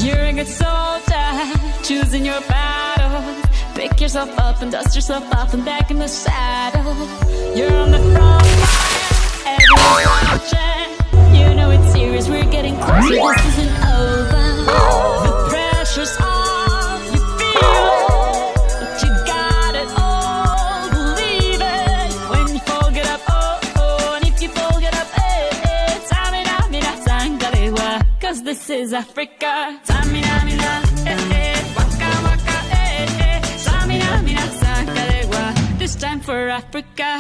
You're a good soldier, choosing your battles. Pick yourself up and dust yourself off and back in the saddle. You're on the front line, everyone's watching. You know it's serious, we're getting closer, this isn't over. The pressure's off, you feel it, but you got it all, believe it. When you fall, get up, oh, oh, and if you fall, get up, eh, eh. Tamina, mina, sangalewa, cause this is Africa. Tamina, mina, eh, eh, waka, waka, eh, eh. Tamina, mina, sangalewa, this time for Africa.